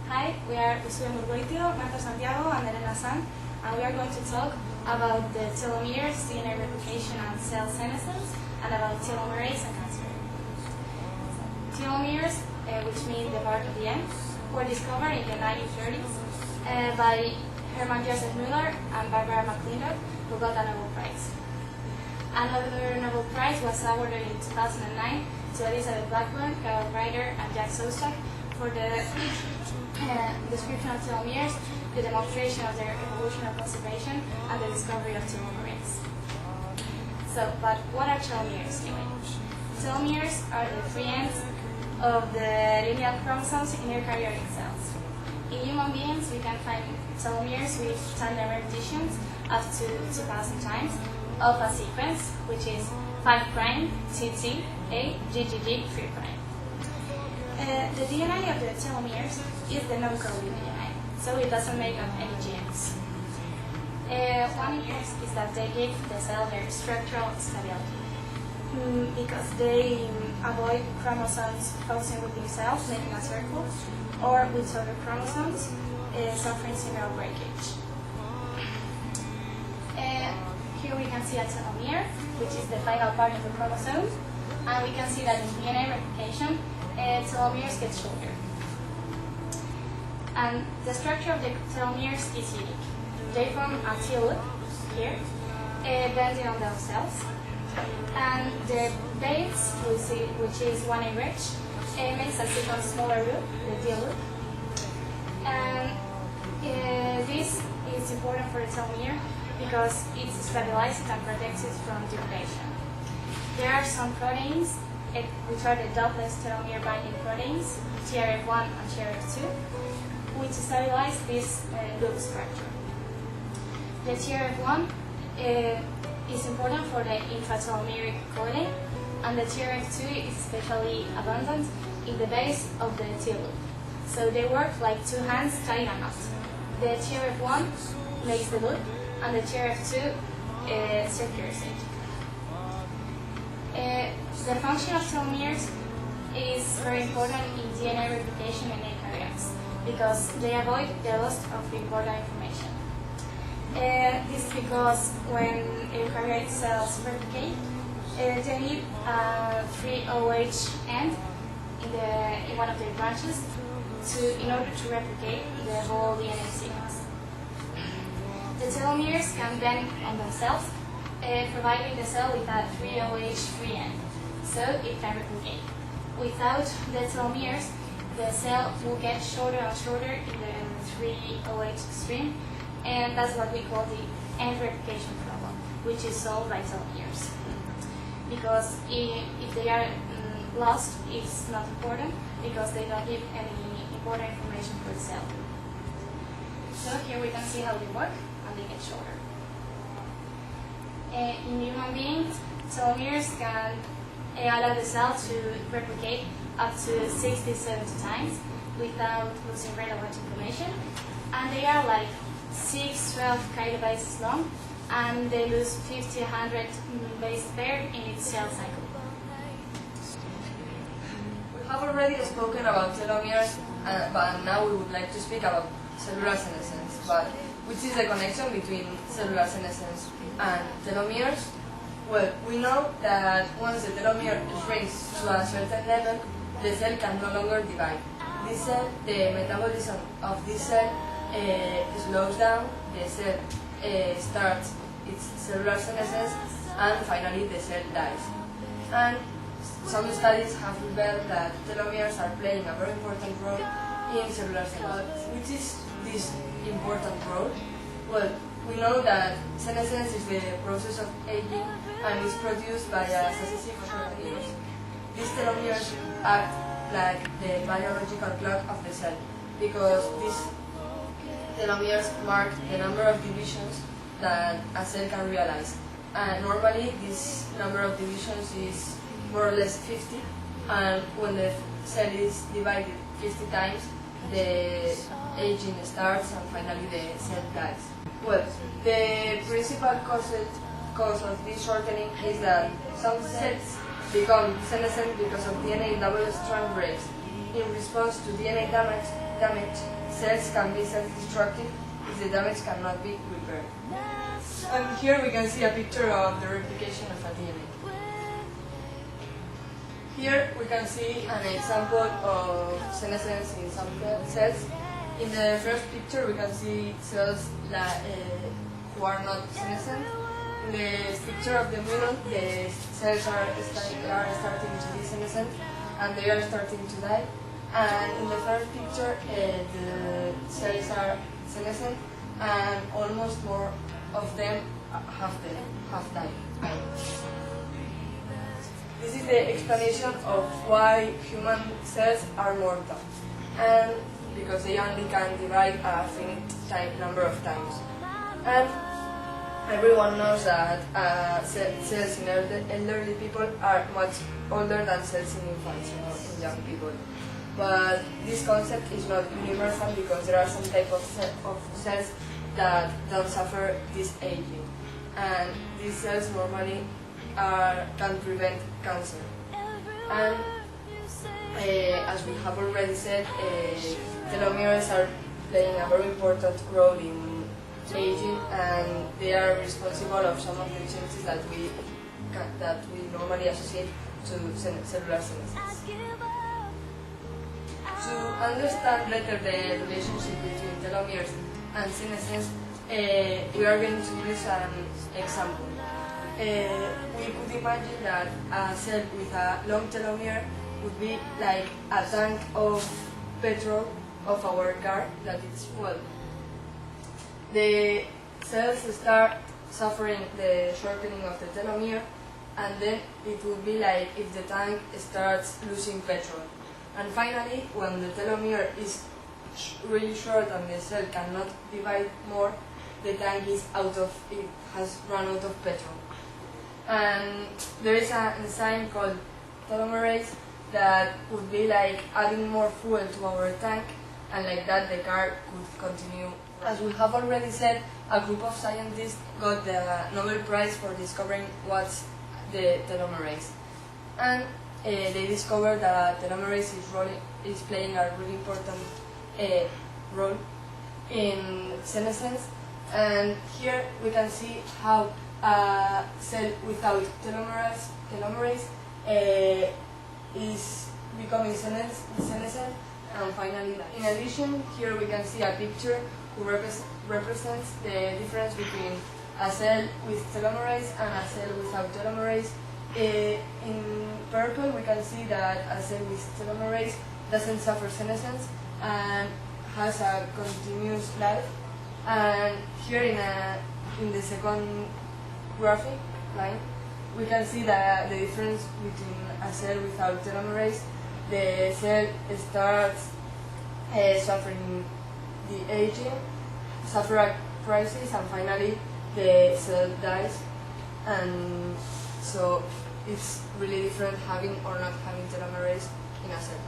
Hi, we are Uxue Murgoitio, Marta, Santiago, and Elena, Sanz, and we are going to talk about the telomeres, DNA replication, and cell senescence, and about telomerase and cancer. Telomeres, which mean the part of the end, were discovered in the 1930s by Hermann Joseph Müller and Barbara McClintock, who got a Nobel Prize. Another Nobel Prize was awarded in 2009 to Elizabeth Blackburn, Carol Ryder, and Jack Szostak for the description of telomeres, the demonstration of their evolutionary conservation, and the discovery of telomerase. So, but what are telomeres anyway? Telomeres are the free ends of the linear chromosomes in eukaryotic cells. In human beings, we can find telomeres with tandem repetitions up to 2,000 times of a sequence, which is 5' TT A GGG 3'. The DNA of the telomeres is the non-coding DNA, so it doesn't make up any genes. One interest is that they give the cell their structural stability, because they avoid chromosomes fusing with themselves, making a circle, or with other chromosomes, suffering similar breakage. Here we can see a telomere, which is the final part of the chromosome, and we can see that in DNA replication, telomeres get shorter. And the structure of the telomeres is unique. They form a T-loop here, bending on themselves, and the base, which is 1A rich, makes a second smaller loop, the D-loop. And this is important for the telomere because it stabilizes and protects it from degradation. There are some proteins, which are the doublet telomere binding proteins, TRF1 and TRF2, which stabilize this loop structure. The TRF1 is important for the intratelomeric coiling, and the TRF2 is especially abundant in the base of the T-loop. So they work like two hands tying a knot. The TRF1 makes the loop, and the TRF2 secures it. The function of telomeres is very important in DNA replication in eukaryotes because they avoid the loss of important information. This is because when eukaryote cells replicate, they need a 3-OH end in one of their branches in order to replicate the whole DNA sequence. The telomeres can bend on themselves, providing the cell with a 3-OH free end, so it can replicate. Without the telomeres, the cell will get shorter and shorter in the 3-OH stream, and that's what we call the end replication problem, which is solved by telomeres. Because if they are lost, it's not important, because they don't give any important information for the cell. So here we can see how they work, and they get shorter. In human beings, telomeres can allow the cell to replicate up to 60-70 times without losing relevant information, and they are like 6-12 kilobases long, and they lose 50-100 base pair in its cell cycle. We have already spoken about telomeres, but now we would like to speak about cellular senescence. But which is the connection between cellular senescence and telomeres? Well, we know that once the telomere shrinks to a certain level, the cell can no longer divide. This cell, the metabolism of this cell slows down, the cell starts its cellular senescence, and finally the cell dies. And some studies have revealed that telomeres are playing a very important role in cellular senescence. Which is this important role? Well, we know that senescence is the process of aging and is produced by a successive telomeres. These telomeres act like the biological clock of the cell because these telomeres mark the number of divisions that a cell can realize. And normally this number of divisions is more or less 50, and when the cell is divided 50 times, the aging starts and finally the cell dies. Well, the principal cause of this shortening is that some cells become senescent because of DNA double-strand breaks. in response to DNA damage, cells can be self-destructive if the damage cannot be repaired. And here we can see a picture of the replication of a DNA. Here we can see an example of senescence in some cells. In the first picture we can see cells who are not senescent. In the picture of the middle, the cells are starting to be senescent and they are starting to die. And in the third picture, the cells are senescent and almost more of them have died. This is the explanation of why human cells are mortal, and because they only can divide a finite number of times. And everyone knows that cells in elderly people are much older than cells in infants or in young people. But this concept is not universal because there are some type of cells that don't suffer this aging. And these cells normally can prevent cancer. And as we have already said, telomeres are playing a very important role in aging, and they are responsible of some of the changes that we normally associate to cellular senescence. To understand better the relationship between telomeres and senescence, we are going to use an example. We could imagine that a cell with a long telomere would be like a tank of petrol of our car that is full. The cells start suffering the shortening of the telomere, and then it would be like if the tank starts losing petrol. And finally, when the telomere is really short and the cell cannot divide more, the tank has run out of petrol. And there is an enzyme called telomerase that would be like adding more fuel to our tank, and like that the car could continue. As we have already said, a group of scientists got the Nobel Prize for discovering what's the telomerase. And they discovered that telomerase is playing a really important role in senescence. And here we can see how a cell without telomerase is becoming senescent and finally die. In addition, here we can see a picture who represents the difference between a cell with telomerase and a cell without telomerase. In purple we can see that a cell with telomerase doesn't suffer senescence and has a continuous life. And here in the second graphic line we can see the difference between a cell without telomerase. The cell starts suffering the aging, suffer a crisis, and finally the cell dies. And so it's really different having or not having telomerase in a cell.